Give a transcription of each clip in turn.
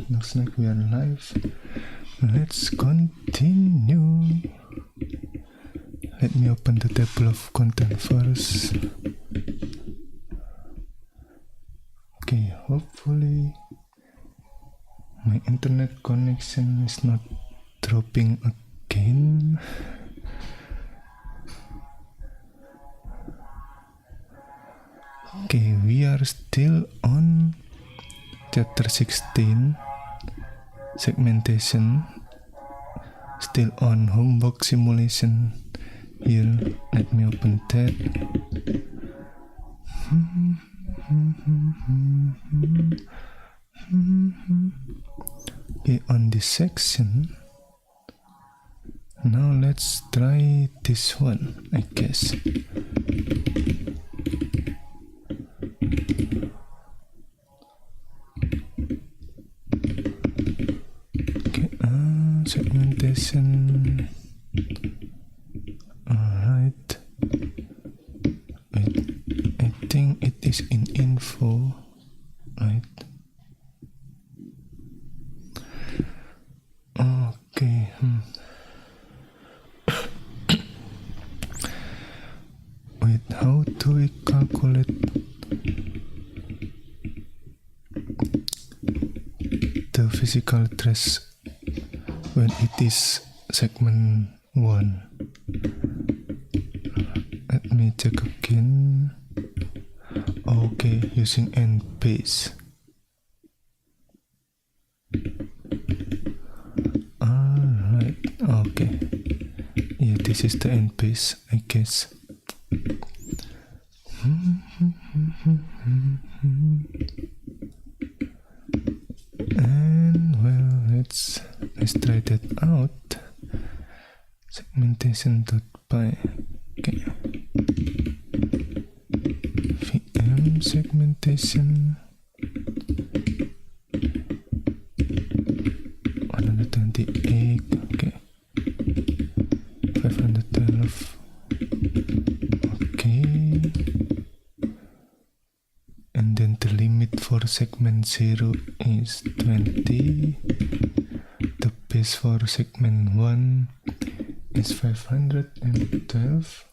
looks like we are live. Let's continue. Let me open the table of content first. Okay, hopefully my internet connection is not dropping again. Okay, we are still on chapter 16, segmentation, still on homework simulation. Here, let me open that. Okay, on this section, now let's try this one, I guess. Okay, segmentation. Alright. Wait, I think it is in info, right? Okay. Wait, how do we calculate the physical trace when it is segment 1? Let me check again. Okay, using NPace. Alright, okay. Yeah, this is the NPace, I guess. And well, let's try that out. Segmentation.py. Okay. VM segmentation 128. Okay. 512. Okay. And then the limit for segment 0 is 20. The base for segment 1 is 512.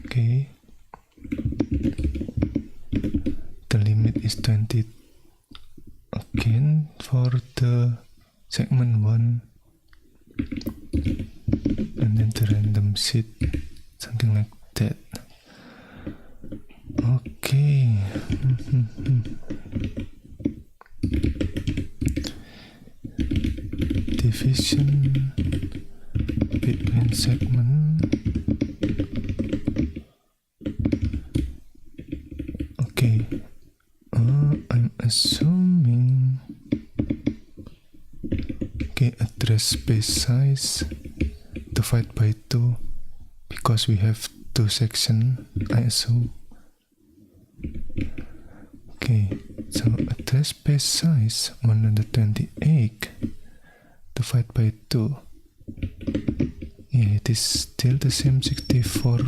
Okay. The limit is 20 again for the segment 1. And then the random seed, something like that. Okay. Division between segment. Okay. I'm assuming. Okay, address space size divide by 2 because we have 2 sections, I assume. Okay, so address space size 128 divided by 2. Yeah, it is still the same 64.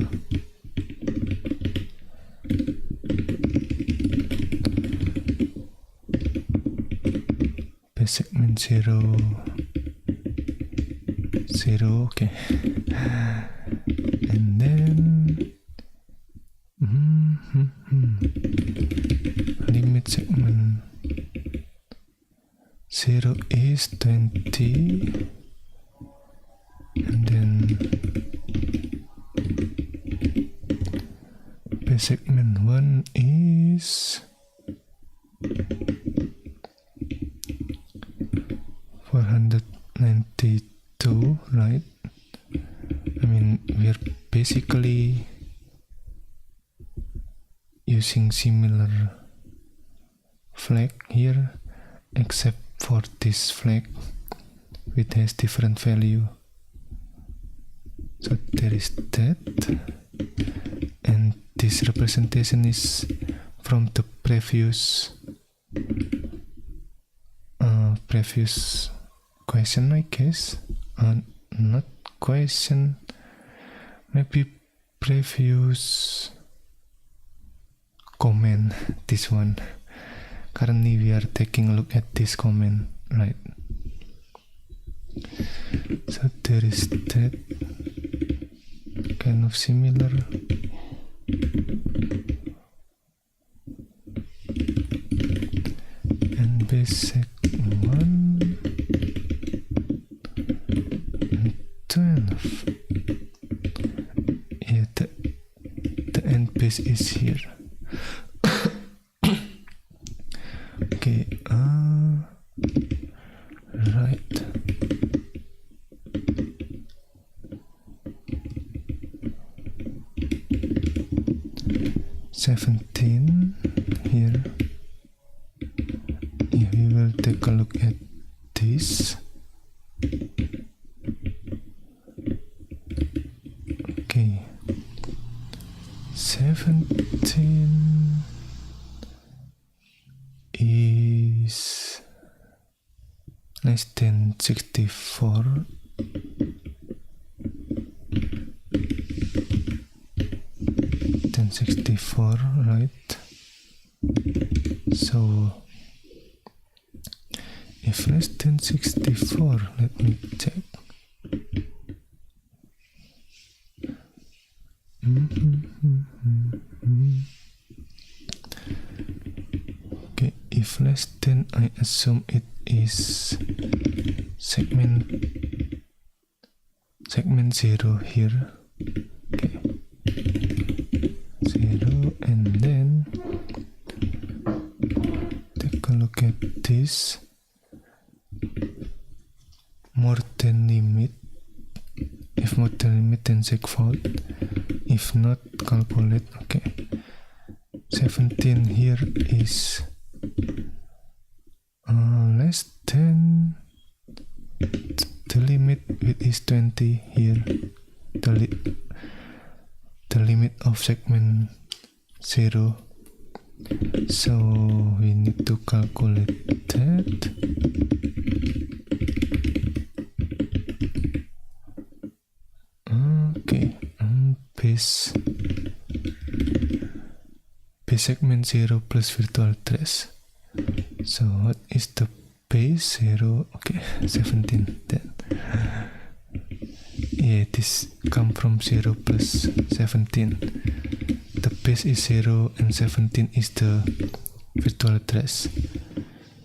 Base segment 0. Okay. And then limit segment 0 is 20, and then base segment 1 is 492, right? I mean, we're basically using similar flag here, except for this flag which has different value. So there is that, and this representation is from the previous question, I guess. Not question, maybe previous comment, this one, currently we are taking a look at this command, right? So there is that kind of similar. And basic 1 and 12. Yeah, the end base is here. Okay, right. $17 here. Yeah, we will take a look at this. Okay, 17 is less than 64. Than 64, right? So if less than 64, let me check. Okay, if less than, I assume it is segment 0 here. Okay, 0, and then take a look at this. More than limit. If more than limit, then segfault. If not, calculate. Okay, 17 here is less than the limit, which is 20 here. The limit of segment 0. So we need to calculate that. Okay, base segment 0 plus virtual trace. So what is the base? 0. Okay, 17 then. Yeah, this come from 0 plus 17. The base is 0 and 17 is the virtual trace.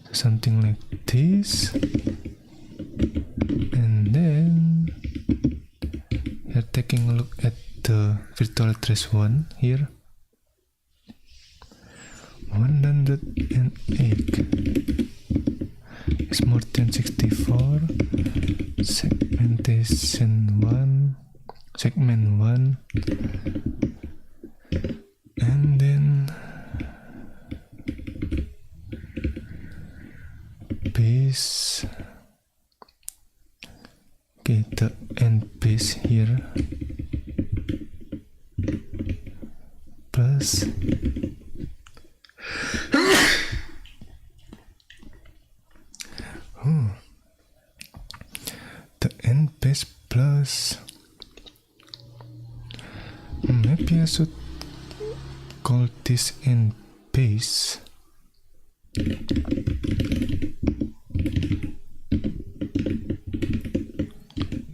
So something like this. And then we are taking a look at the virtual trace 1 here. 108 is more than 64. Segmentation 1, segment 1, and then base. Okay, the end base here plus the end base plus, maybe I should call this end base.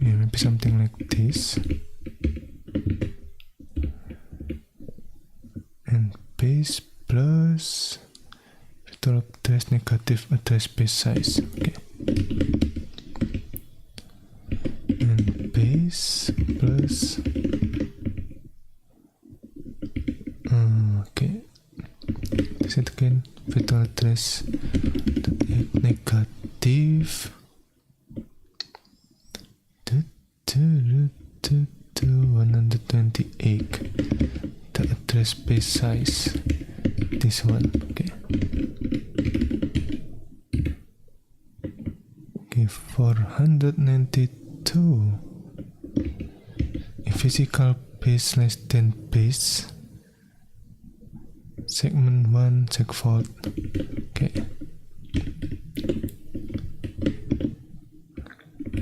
Yeah, maybe something like this. And base plus virtual address negative address base size. Okay. And base plus okay. This is again virtual address negative 128. The address space size, this one. Okay. Okay, 492. If physical base less than base, segment 1 segfault. Okay.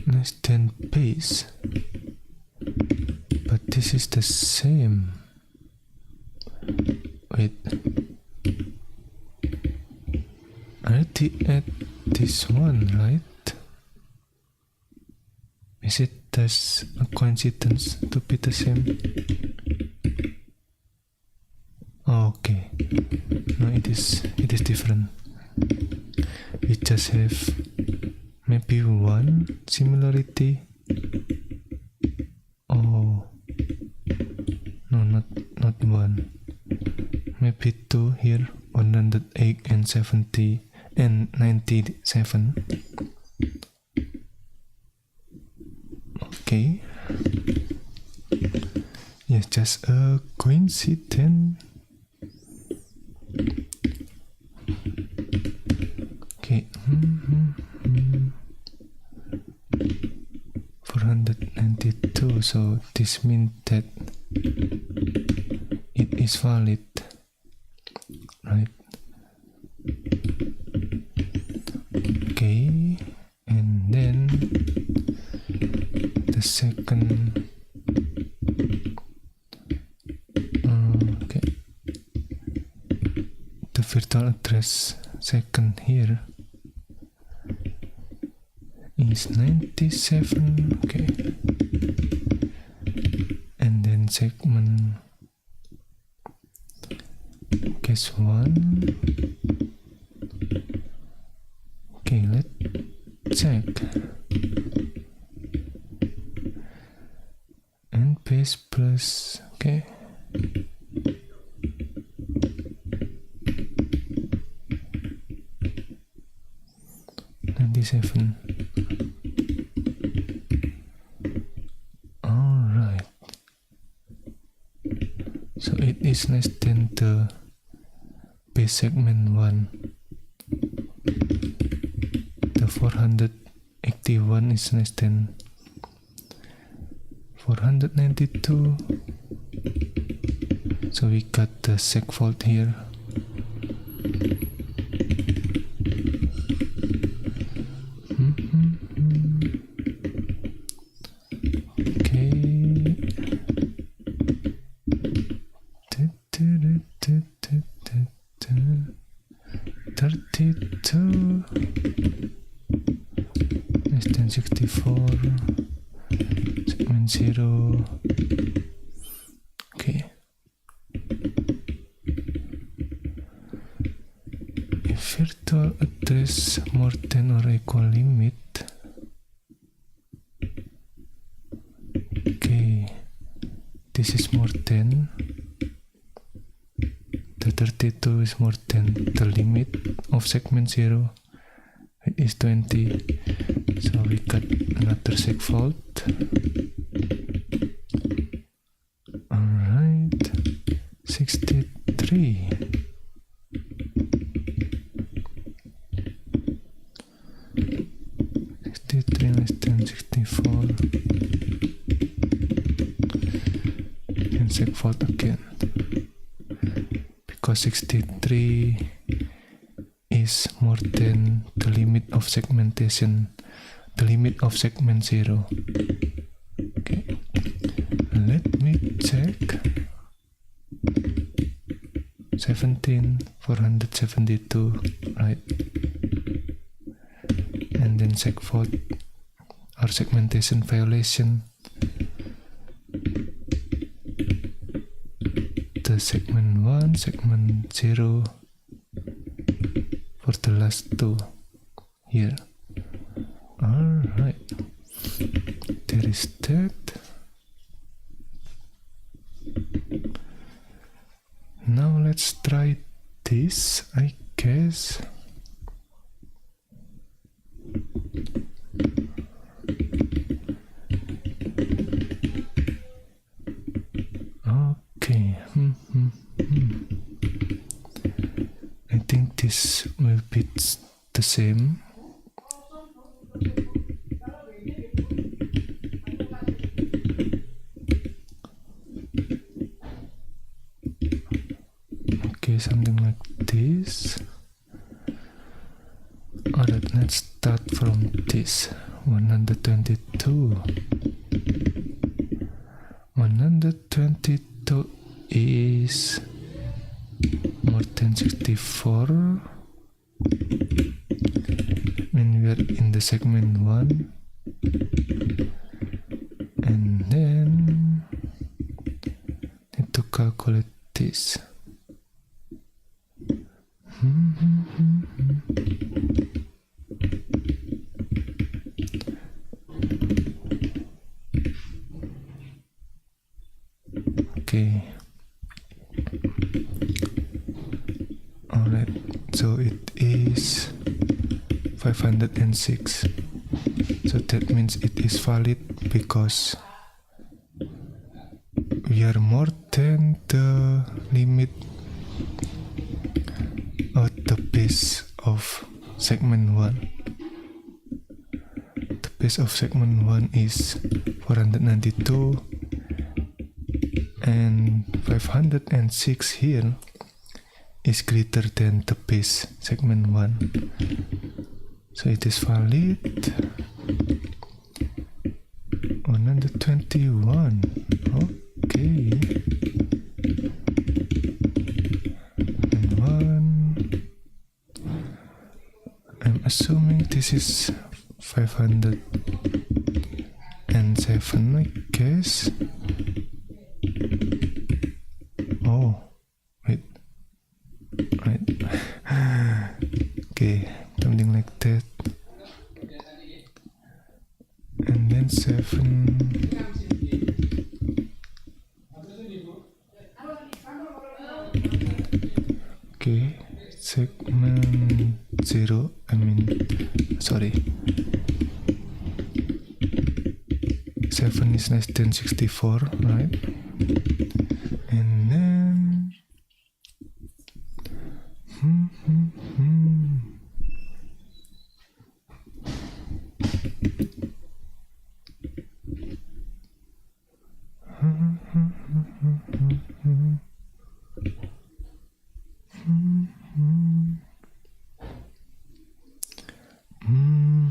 Less than base, but this is the same. Wait. already add this one, right? Is it just a coincidence to be the same? Okay, no, it is different. We just have maybe one similarity. Oh no, not one, maybe two here. 108 and 70 and 97. Okay, yes, just a coincidence. Okay, 492, so this means that it is valid, right? Okay, and then the second, okay, the virtual address second here is 97. Okay, and then segment case 1. Okay, let's check. And base plus, okay. Seven. All right. So it is less than the base segment 1. The 481 is less than 492. So we got the seg fault here. Less than 64, segment 0. Okay, if virtual address more than or equal limit, okay, this is more than, the 32 is more than the limit of segment 0, it is 20, so we got another seg fault. Alright, 63. Less than 64, and seg fault again, because 63 is more than the limit of segmentation, the limit of segment 0. Okay, let me check. 17, 472, right? And then seg fault or segmentation violation, the segment 1, segment 0 for the last two here. Alright, there is that. Now let's try this, I guess. Okay, I think this will be the same. Okay, something like this. Alright, let's start from this. 122. 122 is more than 64. somewhere in the segment 1, and then need to calculate this. Okay. Alright, so it is 506. So that means it is valid because we are more than the limit of the base of segment 1. The base of segment 1 is 492, and 506 here is greater than the base segment 1. So it is valid 121. Okay. And 1. I'm assuming this is 507, I guess. Oh, wait. Right. Okay, something like that. And then 7. Okay, segment 0, sorry. 7 is less than 64, right? And then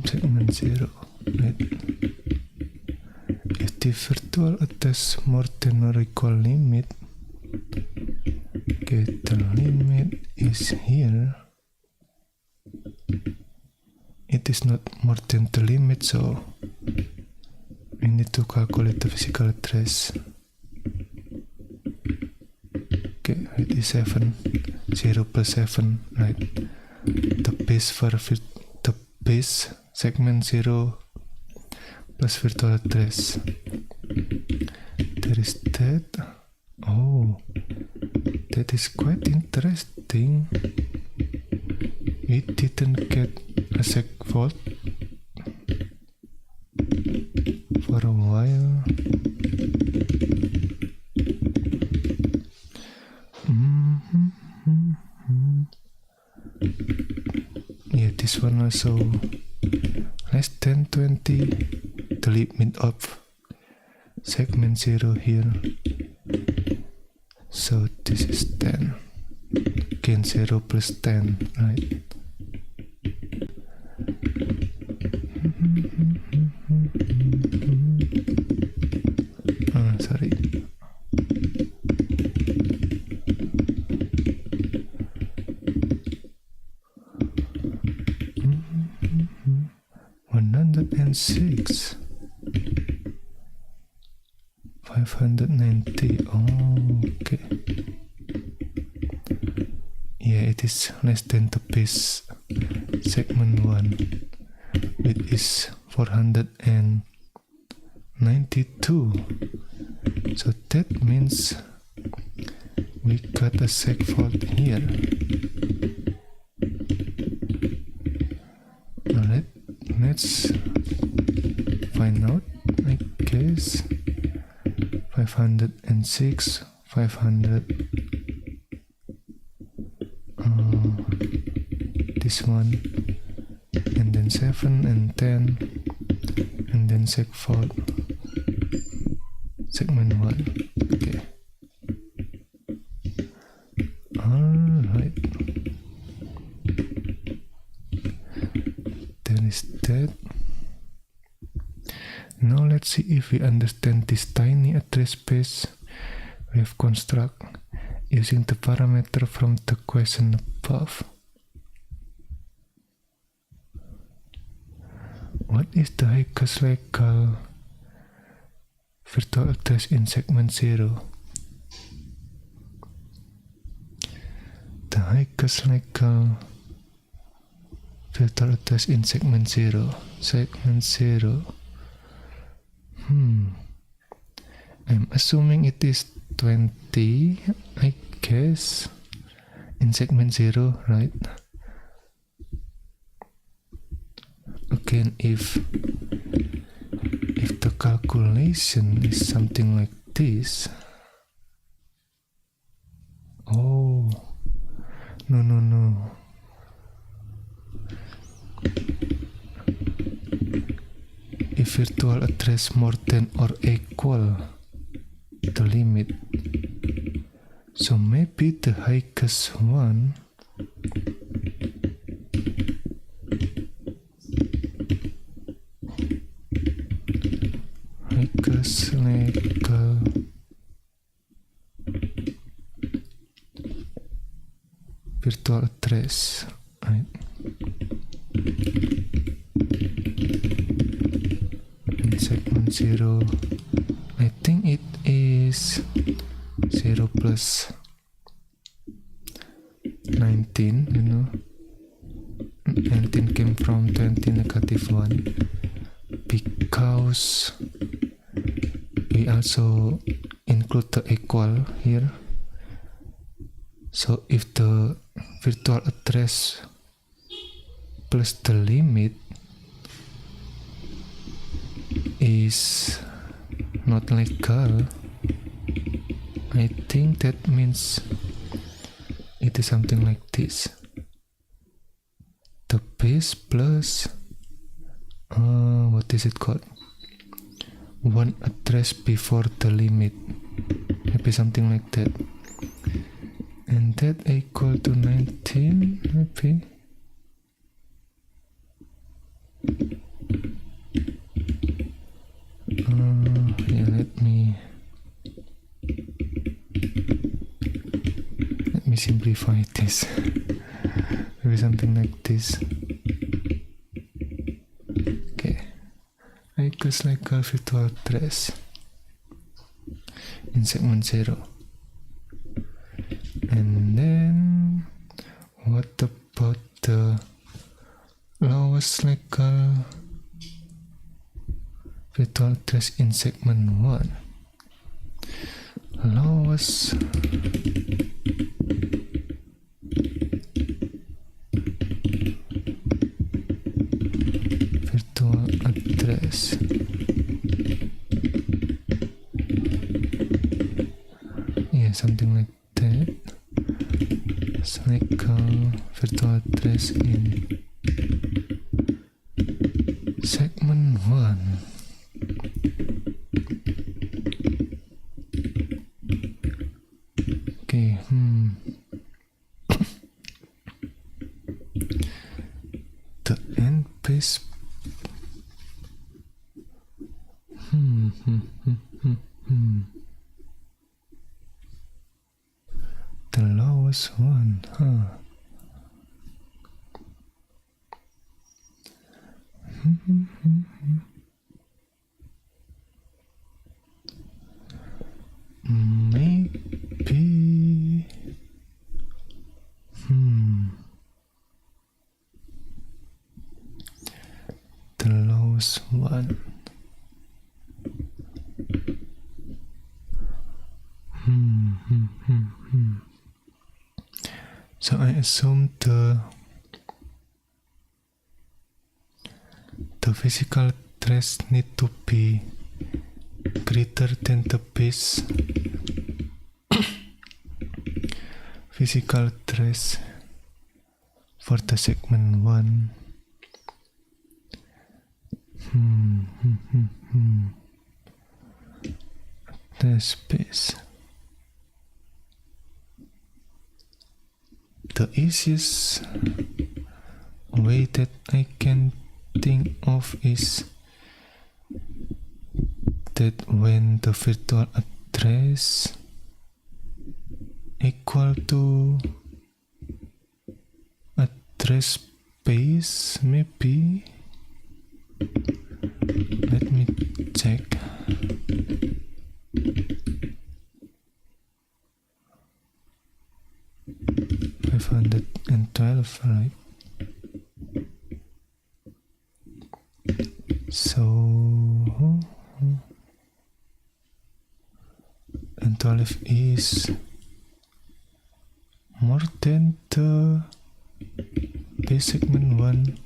segment 0, right? If the virtual address more than or equal limit, okay, the limit is here. It is not more than the limit, so we need to calculate the physical address. Okay, it is 7. 0 plus 7, right? The base segment 0 plus virtual address. There is that. Oh, that is quite interesting. We didn't get a segfault for a while. Yeah, this one also less than 20, the limit of segment 0 here. So this is 10. Again, 0 plus 10, right? Sorry. And 6 590. Okay. Yeah, it is less than the base segment 1, which is 492. So that means we got a segfault here. Alright, let's find out, I guess. 506, 500, this one, and then 7 and 10, and then segfault segment 1. Okay. Alright. Then is that. Now let's see if we understand this tiny address space we have construct using the parameter from the question above. is the highest legal virtual address in segment 0? The highest legal virtual address in segment 0. Segment 0. I'm assuming it is 20, I guess, in segment 0, right? Again, if the calculation is something like this, oh, no. If virtual address more than or equal the limit, so maybe the highest one highest legal virtual address, right? In segment 0, I think it is 0 plus 19, 19 came from 20 negative 1, because we also include the equal here. So if the virtual address plus the limit is not legal, I think that means it is something like this. The base plus what is it called? One address before the limit, maybe something like that. And that equal to 19, maybe. Yeah, let me simplify this. Maybe something like this. Okay, equals legal virtual address in segment 0. And then what about the lowest legal virtual address in segment 1? Lowest virtual address. Yeah, something like that. Legal virtual address in segment 1. Okay, the end base. The lowest one, Maybe the lowest one. So I assume the physical address need to be greater than the base physical address for the segment 1. The space. The easiest way that I can think of is that when the virtual address equal to address space, maybe Let me check. $512, right? So and 12 is more than the base segment 1.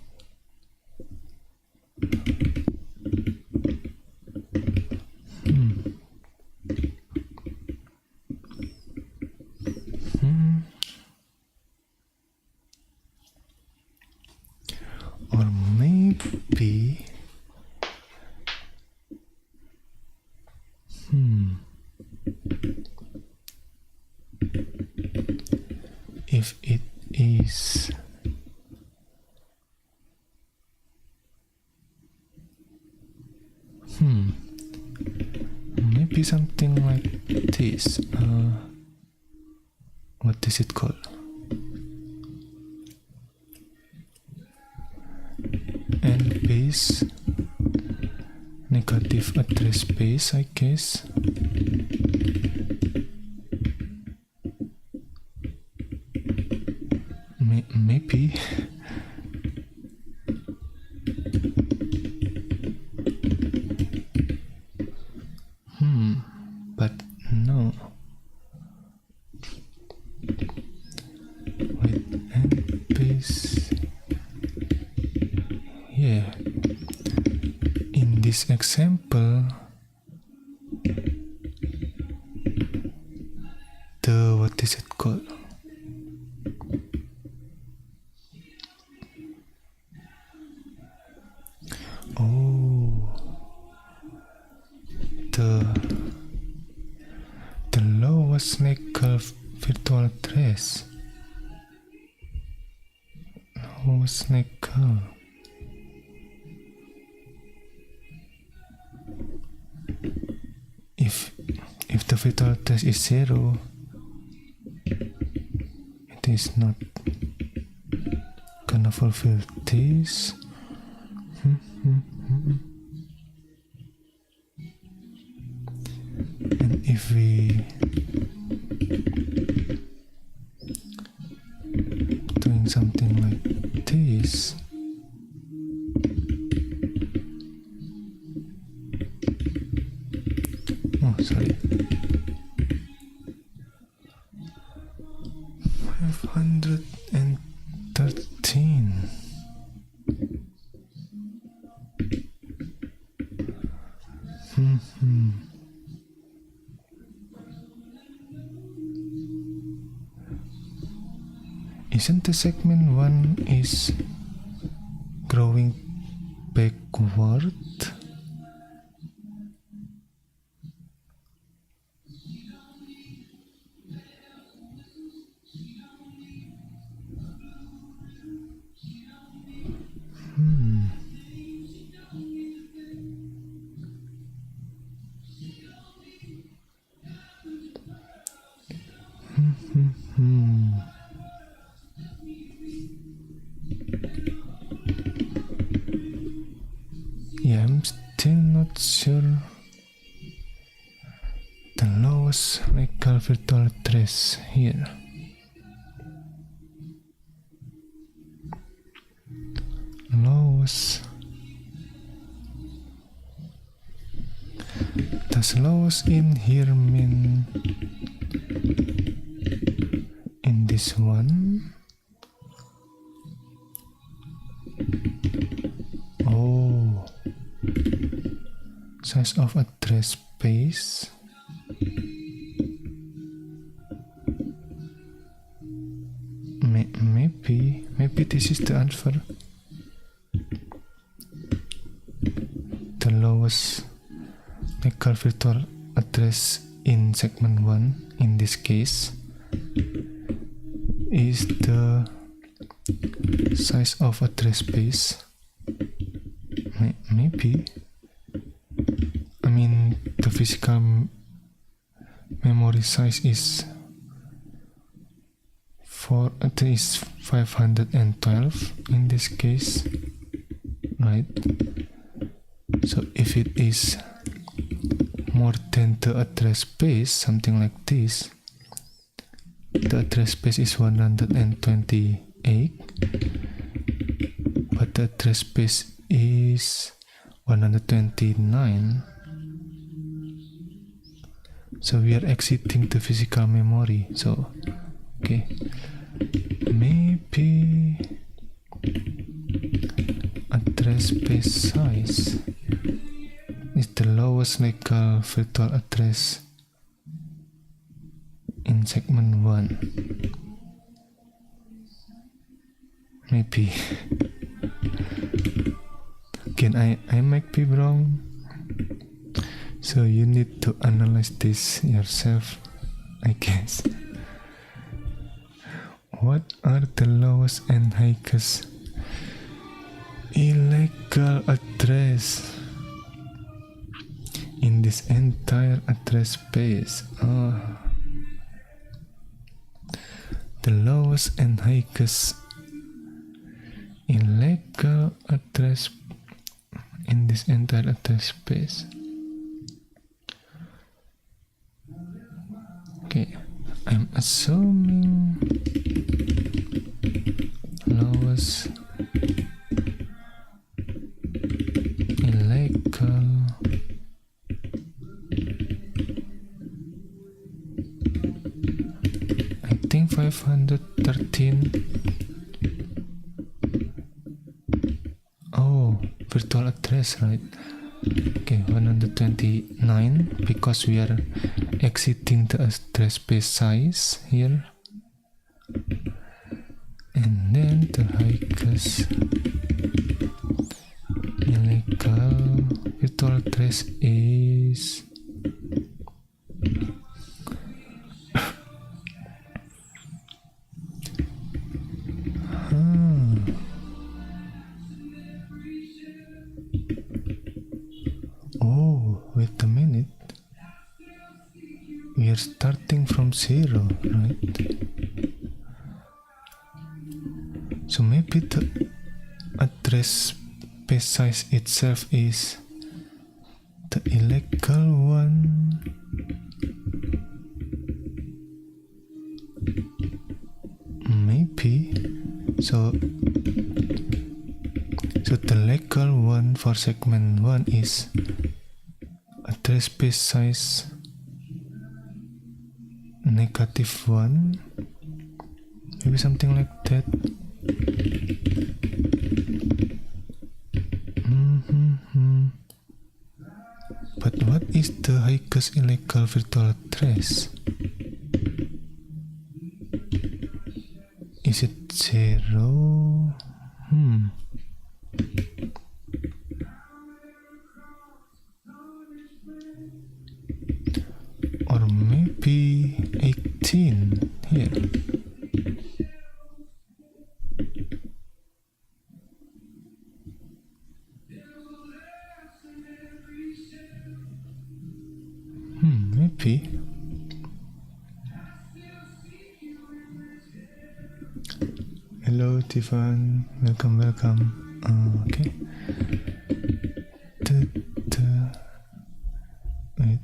Or maybe if it is maybe something like this. What is it called? And base negative address base, I guess. Maybe. But no. Wait, and base. Yeah. In this example, what is it called? Oh, the lowest legal virtual address. Lowest legal. If the virtual address is 0, it is not gonna fulfill this. And if we doing something like this, oh sorry, 513. Isn't the segment 1 is growing backward? Yeah, I'm still not sure. The lowest legal virtual address here. Lowest. Does lowest in here mean in this one? Oh, size of address space. Maybe this is the answer. The lowest legal virtual address in segment 1 in this case is the size of address space. Maybe. I mean, the physical memory size is 512 in this case, right? So if it is more than the address space, something like this, the address space is 128, but the address space is 129. So we are exiting the physical memory. So okay, maybe address space size is the lowest legal virtual address in segment 1. Maybe. Again, I might be wrong. So you need to analyze this yourself, I guess. What are the lowest and highest illegal address in this entire address space? The lowest and highest illegal address in this entire address space. Okay, I'm assuming lowest illegal I think 513. Oh, virtual address, right? Okay, 129 because we are exiting the address space size here. And then the highest illegal virtual address is oh, wait a minute. We are starting from 0, right? So maybe the address space size itself is the illegal one. Maybe. So the legal one for segment 1 is address space size -1. Maybe something like that. But what is the highest illegal virtual address? Is it 0? Or maybe 18 here. Maybe. Hello, Tiffan. Welcome. Okay. Wait.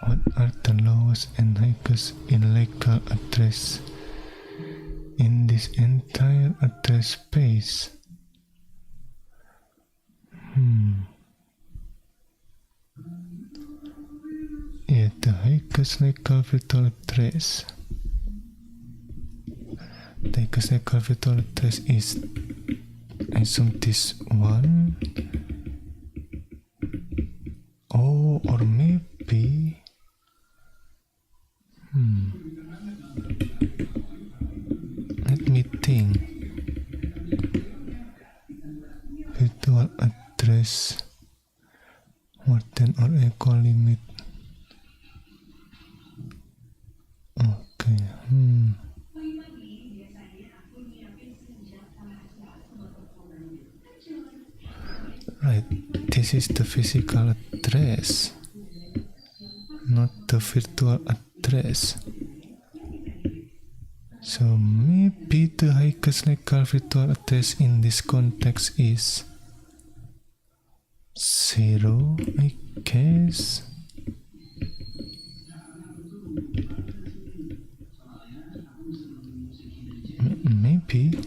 What are the lowest and highest illegal address in this entire address space? Yeah, the highest legal virtual address. The highest legal virtual address is, I assume, this one. Oh, or maybe. Let me think. Virtual address more than or equal limit. Okay. Right. This is the physical address, not the virtual address. So maybe the highest legal virtual address in this context is 0, I guess. Maybe.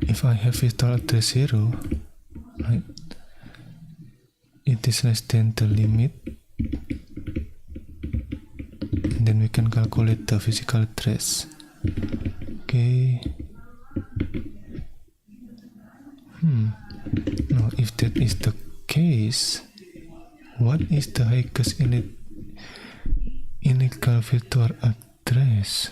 If I have virtual address 0, right, it is less than the limit, and then we can calculate the physical address. Okay. Now if that is the case, what is the highest illegal virtual address?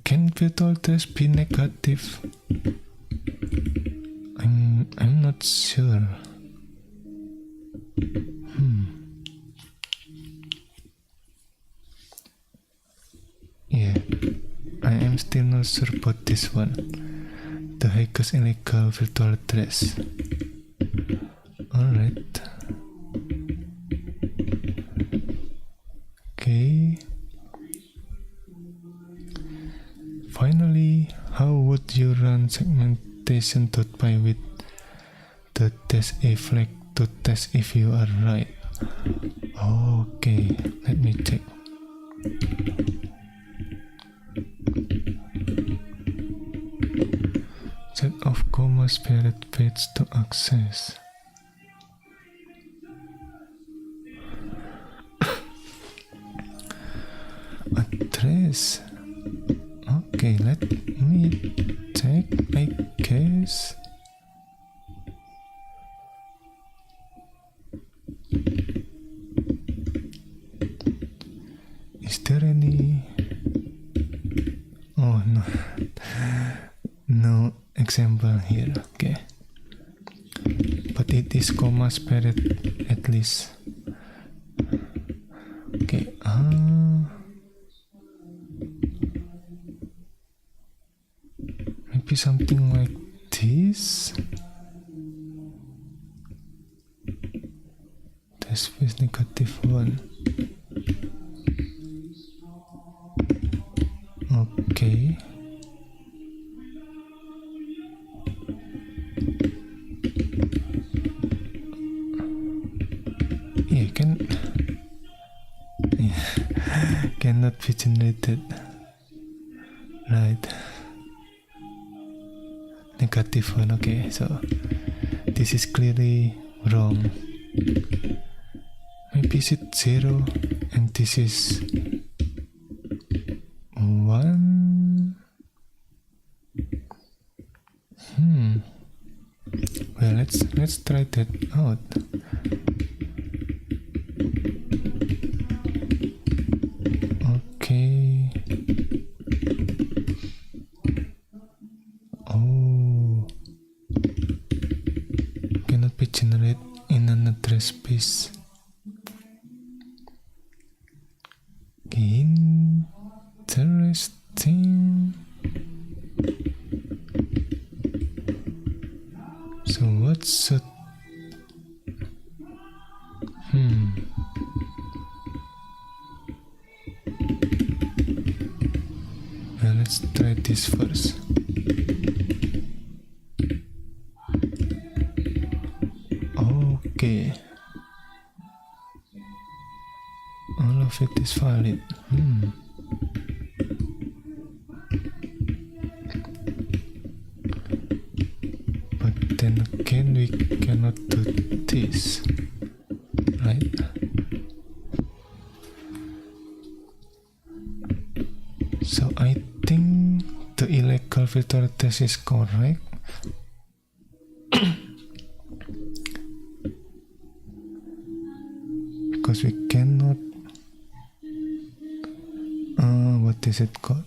Can virtual address be negative? I'm not sure. Yeah, I am still not sure about this one. The highest illegal virtual address. Alright. Okay. Finally, how would you run segmentation.py with the test a flag to test if you are right? Okay, let me check. Set of comma spirit page to access. Address. Okay, let me check, I guess. Is there any? Oh no, no example here. Okay, but it is comma spirit at least. Okay. Maybe something like this. Test with -1. Okay. Yeah, cannot be generated. Right. -1. Okay, so this is clearly wrong. Maybe is it 0 and this is 1. Well, let's try that out. Okay. Oh, cannot be generated in an address space. Interesting. So what should well, let's try this first. Okay, all of it is valid. But then again, we cannot do this, right? So I think the illegal virtual address is correct. Because we cannot what is it called?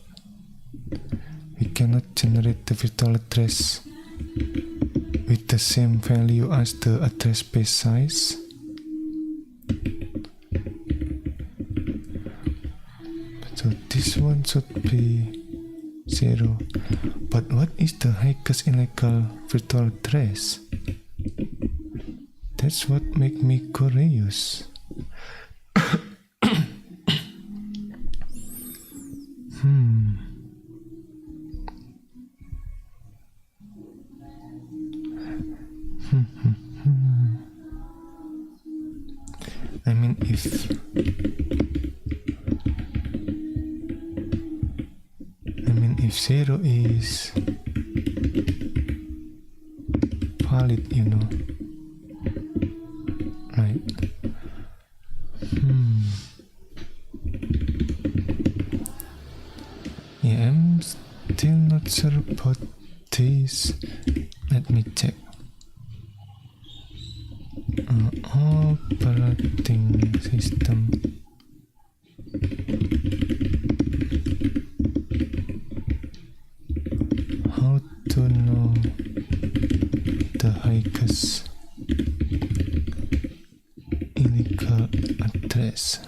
We cannot generate the virtual address with the same value as the address space size. So this one should be 0. But what is the highest illegal virtual address? That's what make me curious. I mean, if zero is valid, right? Yeah, I'm still not sure about this. Let me check. Operating system. How to know the highest illegal address?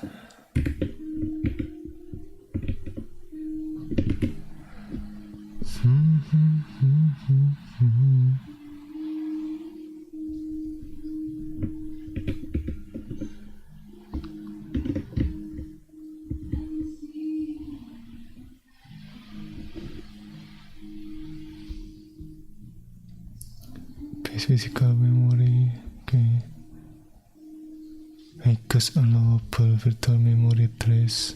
Physical memory, okay. Highest allowable virtual memory address.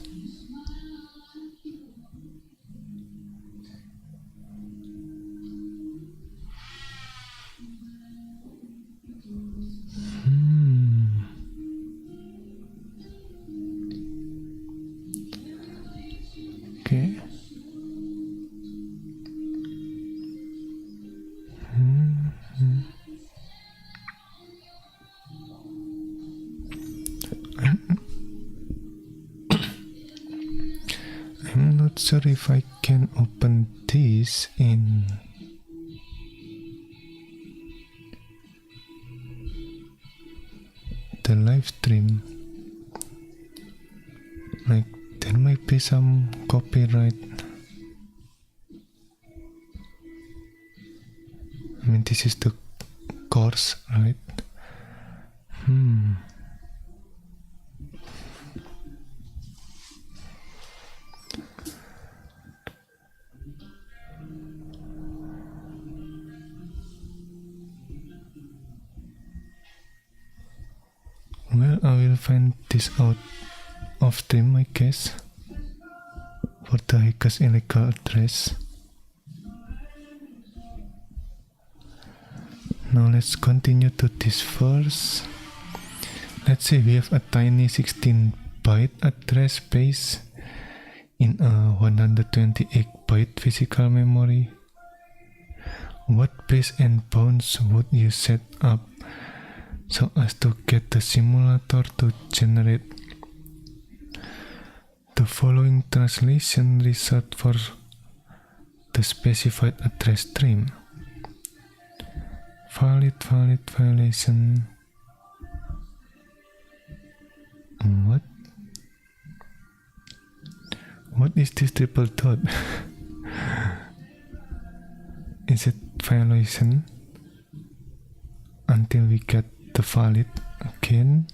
Okay. I'm not sure if I can open this in the live stream. Like, there might be some copyright. I mean, this is the course, right? Well, I will find this out off stream, I guess, for the highest illegal address. Now let's continue to this first. Let's say we have a tiny 16-byte address space in a 128-byte physical memory. What base and bounds would you set up so as to get the simulator to generate the following translation result for the specified address stream? Valid violation. What is this triple dot? Is it violation until we get the valid again?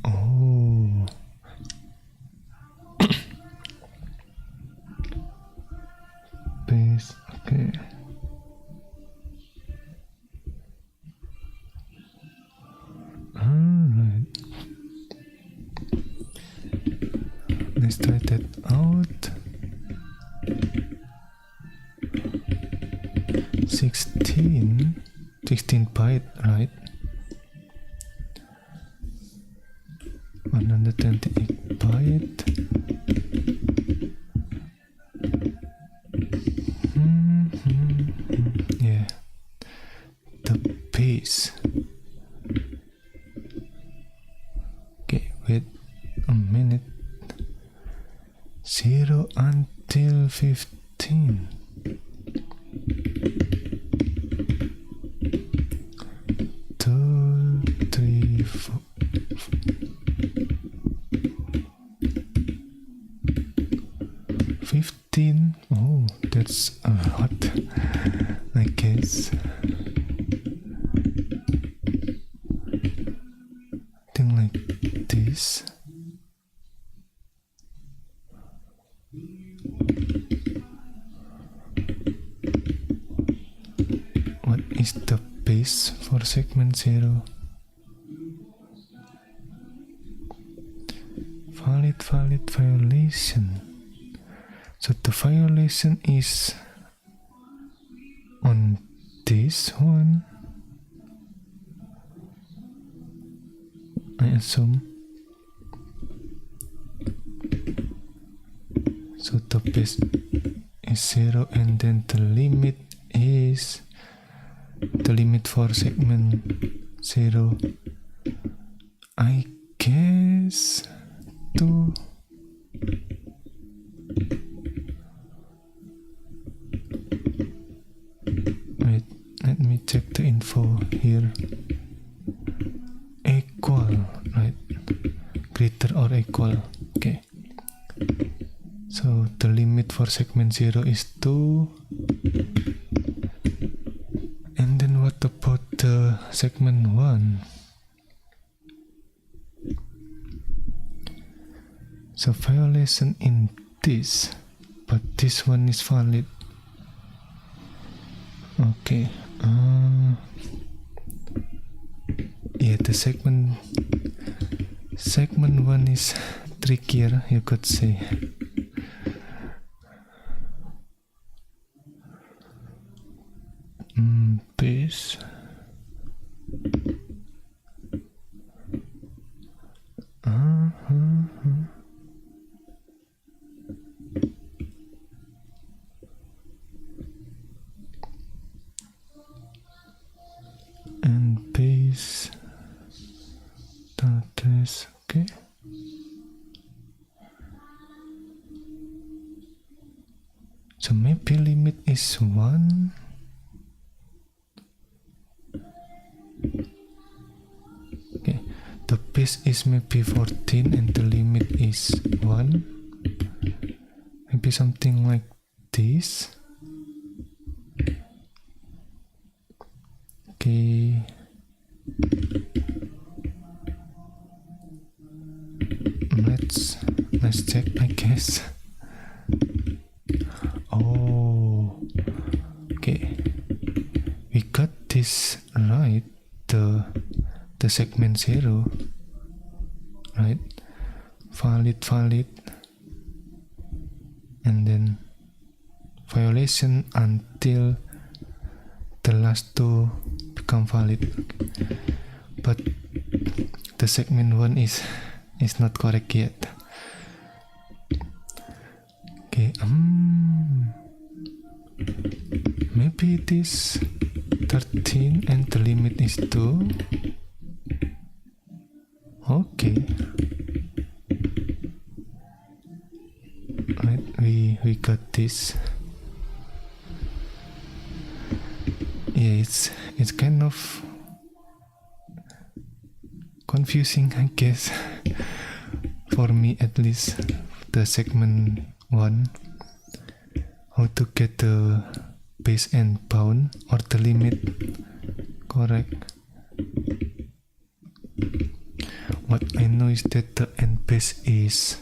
Oh. Base, okay. Alright. Let's try that out. 16 byte, right? 128 byte. Yeah, the base. Okay, wait a minute. 0 until 15. Two, three, four. 15. Oh, that's a lot, I guess. Thing like this. What is the base for segment 0? Valid violation. So the violation is on this one, I assume. So the base is 0 and then the limit for segment 0, I guess 2. Wait, let me check the info here. Equal, right? Greater or equal. Okay. So the limit for segment 0 is 2. And then what about the segment 1? So violation in this, but this one is valid. Okay. Yeah, the segment 1 is trickier, you could say. Base. And base. That is okay. So maybe limit is 1. Okay, the base is maybe 14 and the limit is 1. Maybe something like this. Okay. Let's check, I guess. Oh, okay. We got this right. The segment 0, right? Valid, and then violation until the last two become valid. But the segment 1 is not correct yet. Okay, maybe it is 13 and the limit is 2. Okay. Right, we got this. Yeah, it's kind of confusing, I guess. For me at least, the segment 1, how to get the base and bound or the limit correct. What I know is that the end base is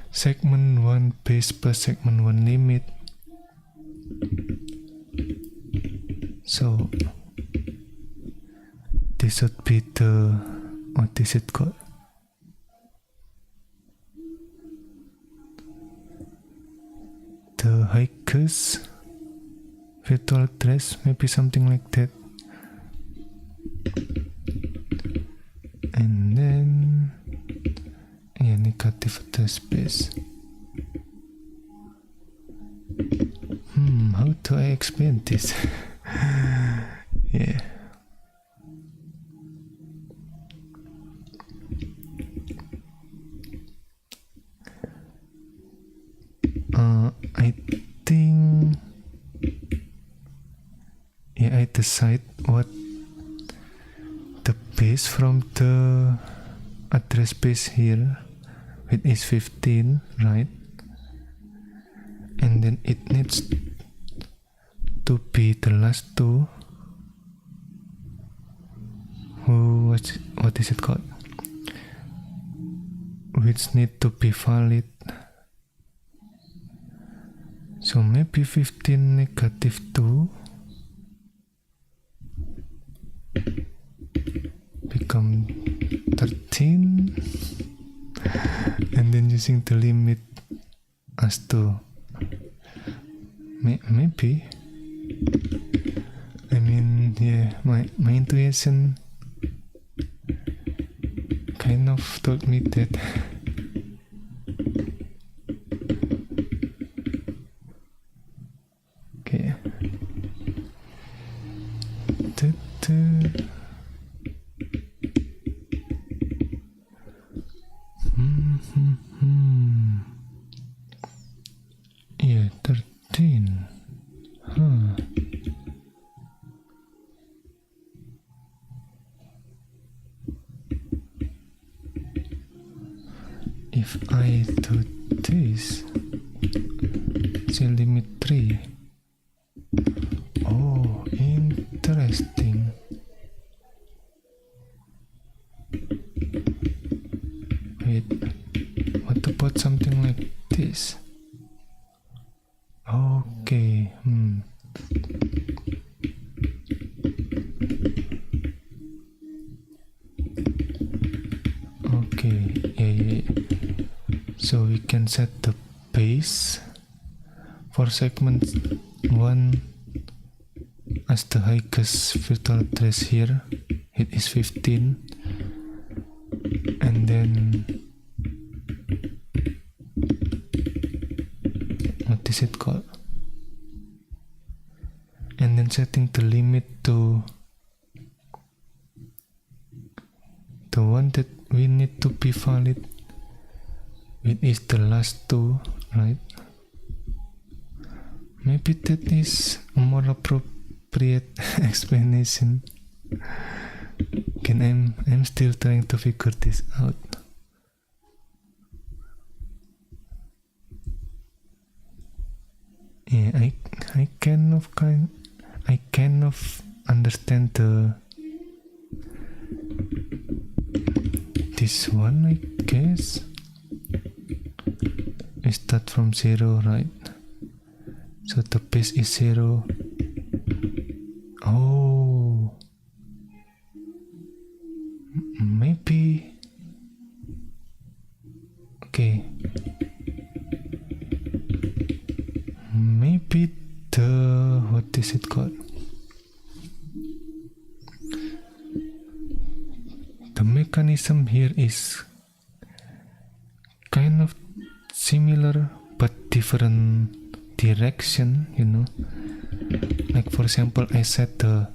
segment 1 base plus segment 1 limit. So this should be the, what is it called? The highest virtual address, maybe something like that. And then yeah, negative address space. How do I explain this? Yeah. I think, yeah, I decide what the base from the address space here width is 15, right? And then it needs to be the last two. What is it called? Which need to be valid. So maybe 15 negative 2 become 13, and then using the limit as 2. Maybe. I mean, yeah, my intuition kind of told me that. Okay. Yeah, 13. Huh. If I do this, say limit 3. Oh, interesting. Wait, what about something like this? Okay, Okay, yeah. So we can set the base for segment 1 as the highest virtual address here. It is 15, and then what is it called? And then setting the limit to the one that we need to be valid, which is the last two, right? Maybe that is a more appropriate explanation. Again, I'm still trying to figure this out. Yeah, I kind of understand this one, I guess. We start from 0, right? So the base is 0. Oh, maybe. Okay. Maybe what is it called? The mechanism here is kind of similar but different direction, you know. Like for example, I set the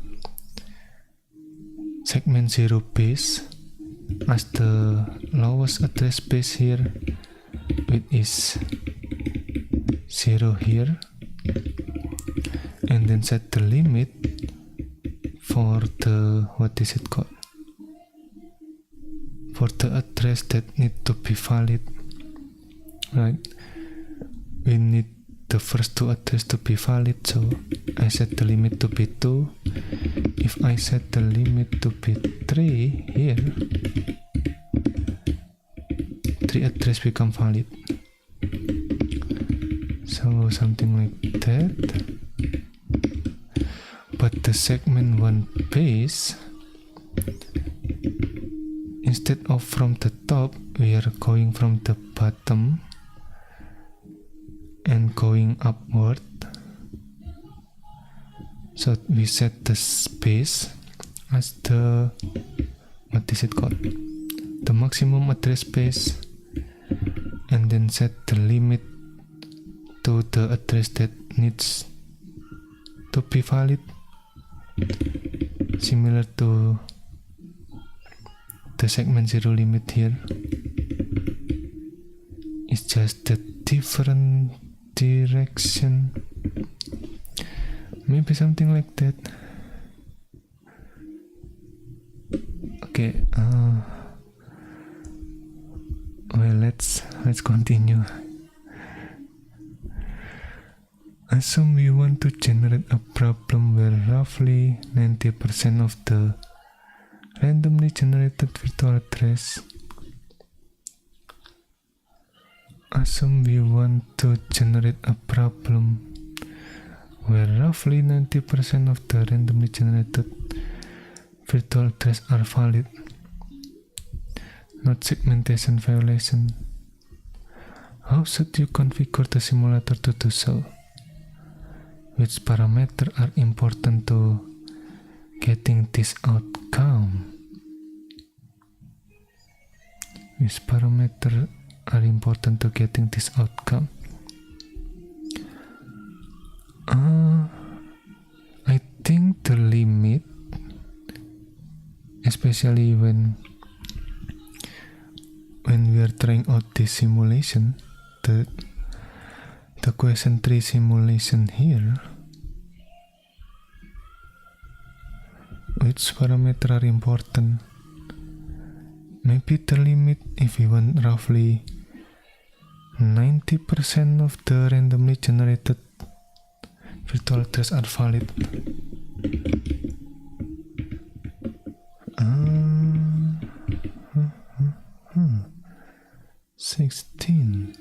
segment 0 base as the lowest address base here, which is 0 here, and then set the limit for the, what is it called, for the address that need to be valid, right? We need the first two address to be valid, so I set the limit to be 2. If I set the limit to be 3 here, 3 address become valid. So something like that. But the segment 1 base, instead of from the top, we are going from the bottom and going upward. So we set the space as the, what is it called, the maximum address space, and then set the limit to the address that needs to be valid, similar to the segment 0 limit here. It's just a different direction, maybe something like that. Okay, well, let's let's continue. Assume we want to generate a problem where roughly 90% of the randomly generated virtual address. Assume we want to generate a problem where roughly 90% of the randomly generated virtual address are valid, not segmentation violation. How should you configure the simulator to do so? Which parameters are important to getting this outcome? Which parameters are important to getting this outcome? I think the limit, especially when we are trying out this simulation, the question 3 simulation here, which parameters are important? Maybe the limit, if we want roughly 90% of the randomly generated virtual address are valid. 16.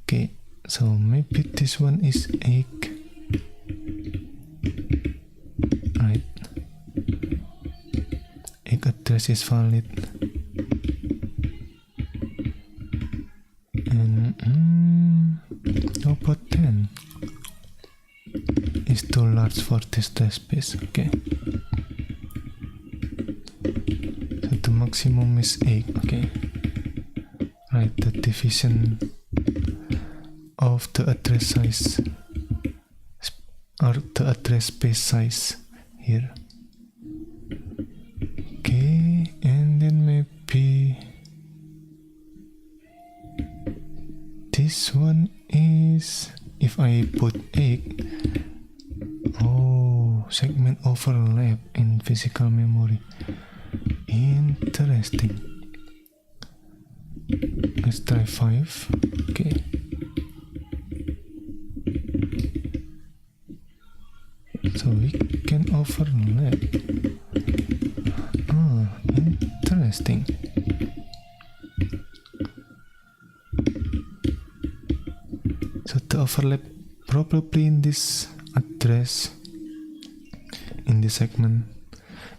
Okay, so maybe this one is egg, right? Egg address is valid, and how about 10? Is too large for this test space. Okay, so the maximum is 8. Okay, right, the division of the address size or the address space size here. Okay, and then maybe this one is, if I put 8, segment overlap in physical memory. Interesting. Let's try 5. Okay. So we can overlap. Interesting. So the overlap probably in this address, in this segment,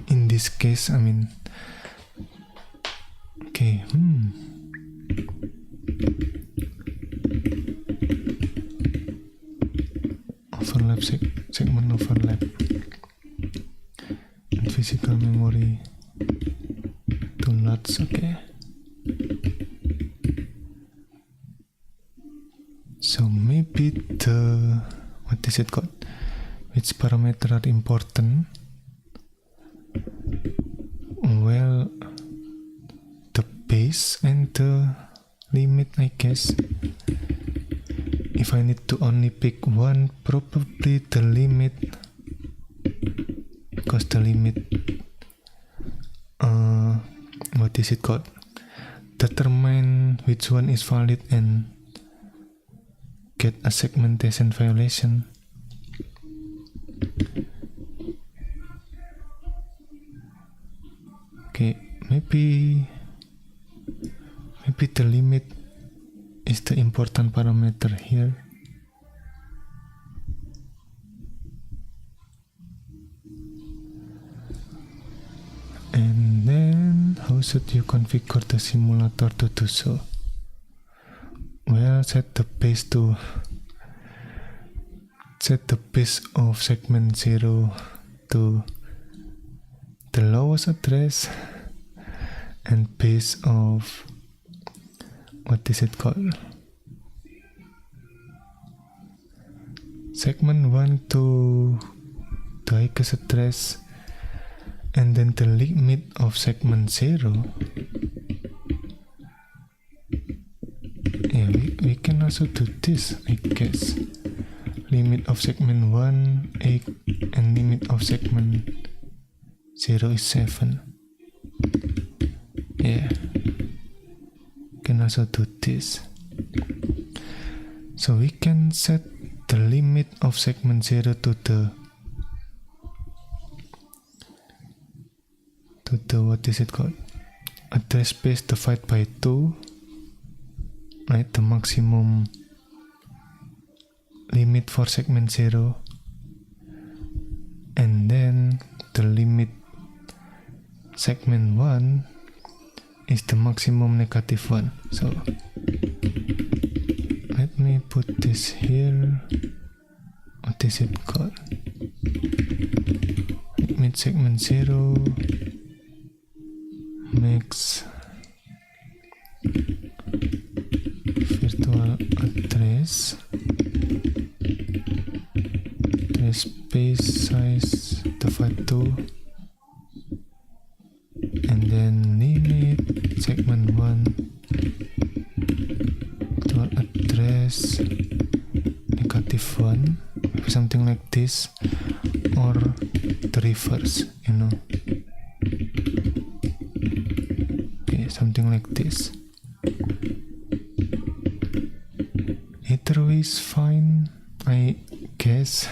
in this case, I mean, okay, overlap, segment overlap in physical memory to large. Okay, so maybe the, what is it called, which parameters are important? Well, the base and the limit, I guess. If I need to only pick one, probably the limit, because the limit, what is it called, determine which one is valid and get a segmentation violation. Okay, maybe the limit is the important parameter here. And then how should you configure the simulator to do so? Well, set the base of segment 0 to the lowest address, and base of, what is it called, segment 1 to the highest address, and then the limit of segment 0. Yeah, we can also do this, I guess. Limit of segment 1 8, and limit of segment 0 is 7. Yeah. can also do this. So we can set the limit of segment 0 to the what is it called? Address space divided by 2, right? The maximum limit for segment 0, and then the limit segment 1 is the maximum negative 1. So let me put this here. What is it called? Limit segment 0 max virtual address space size divide 2, and then limit segment 1 virtual address negative 1, something like this, or the reverse, okay, something like this. Either way is fine, I guess.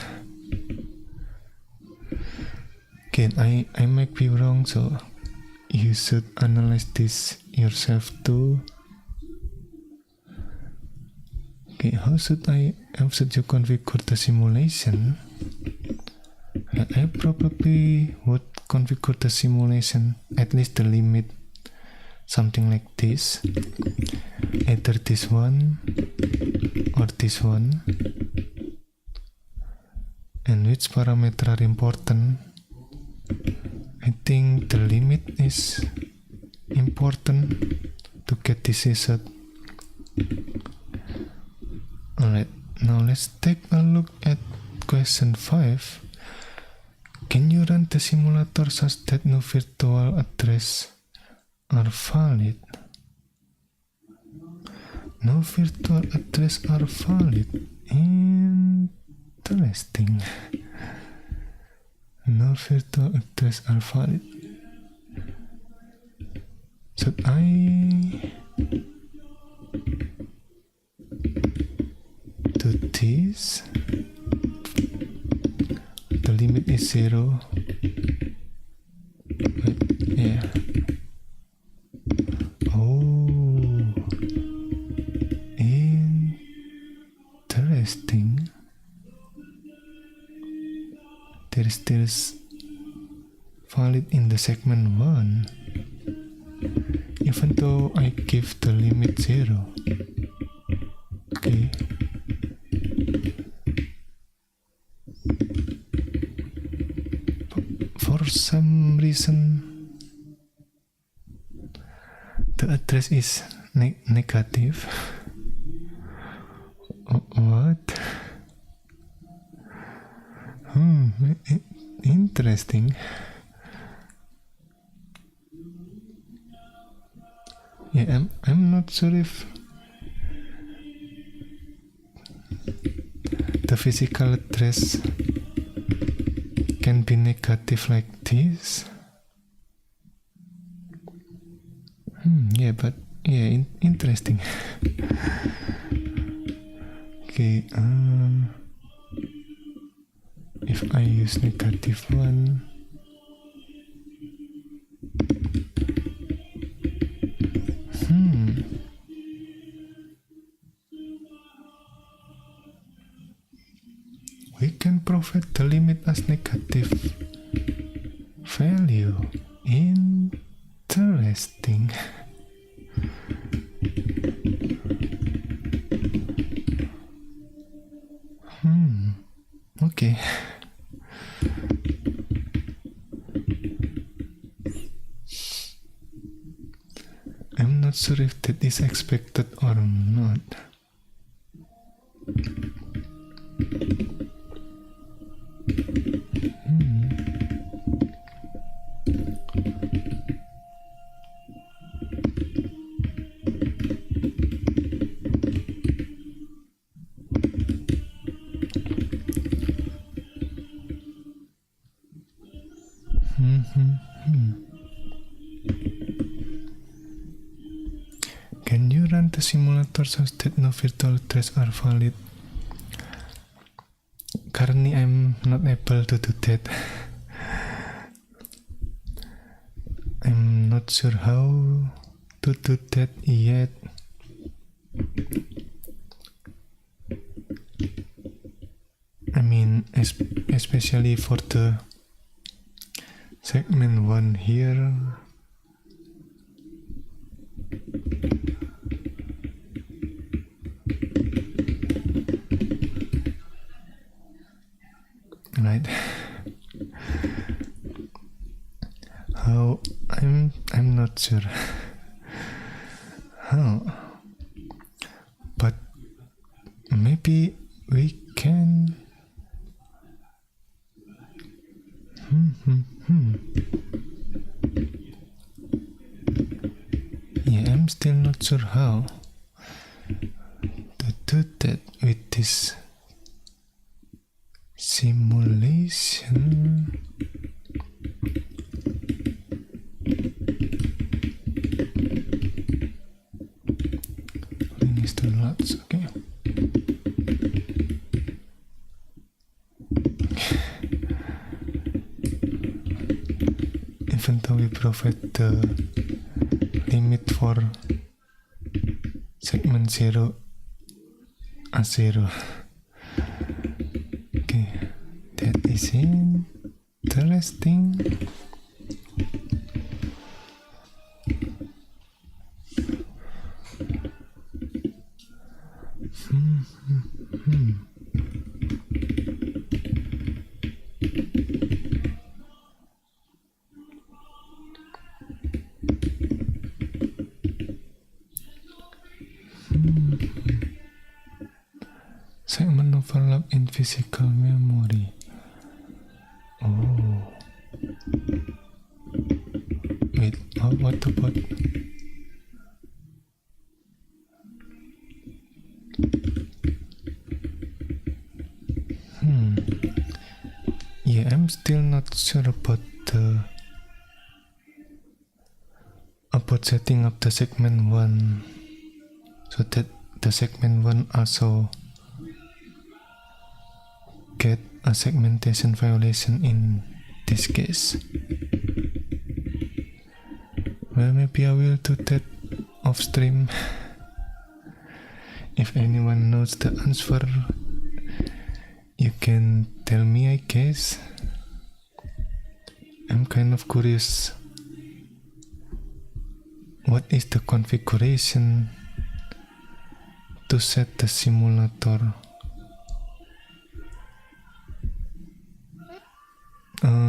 Again, I might be wrong, so you should analyze this yourself too. Okay, how should you configure the simulation? I probably would configure the simulation, at least the limit, something like this. Either this one or this one. And which parameter are important? I think the limit is important to get this result. Alright, now let's take a look at question 5. Can you run the simulator such that no virtual address are valid? No virtual address are valid. Interesting. No virtual address are valid. Should I do this? The limit is 0. Wait, yeah. Oh, interesting. There is still valid in the segment 1, even though I give the limit 0. Okay. For some reason, the address is negative. What? Interesting. Yeah, I'm not sure if the physical address can be negative like this. Yeah, but yeah, interesting. Okay, if I use negative 1, we can provide the limit as negative value. Interesting. Okay. I'm not sure if that is expected or not. run the simulator such that no virtual address are valid. Currently I'm not able to do that. I'm not sure how to do that yet. I mean, especially for the segment 1 here. Right. How I'm not sure how, but maybe we can. Yeah, I'm still not sure how to do that with this simulation. Ring is the lots, okay. Even though we provide the limit for segment 0 as 0. Okay, that is interesting. Segment overlap in physical memory. Oh. Wait, what about? Yeah, I'm still not sure about setting up the segment 1 so that the segment 1 also get a segmentation violation in this case. Well, maybe I will do that off stream. If anyone knows the answer, you can tell me, I guess. I'm kind of curious. What is the configuration to set the simulator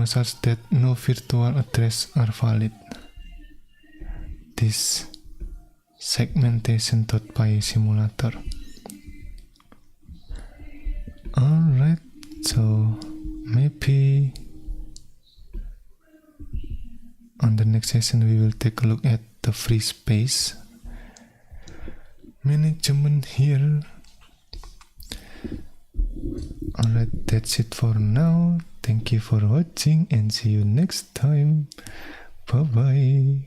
such that no virtual address are valid? This segmentation.py simulator. Alright, so maybe on the next session we will take a look at the free space management here. Alright, that's it for now. Thank you for watching and see you next time. Bye bye.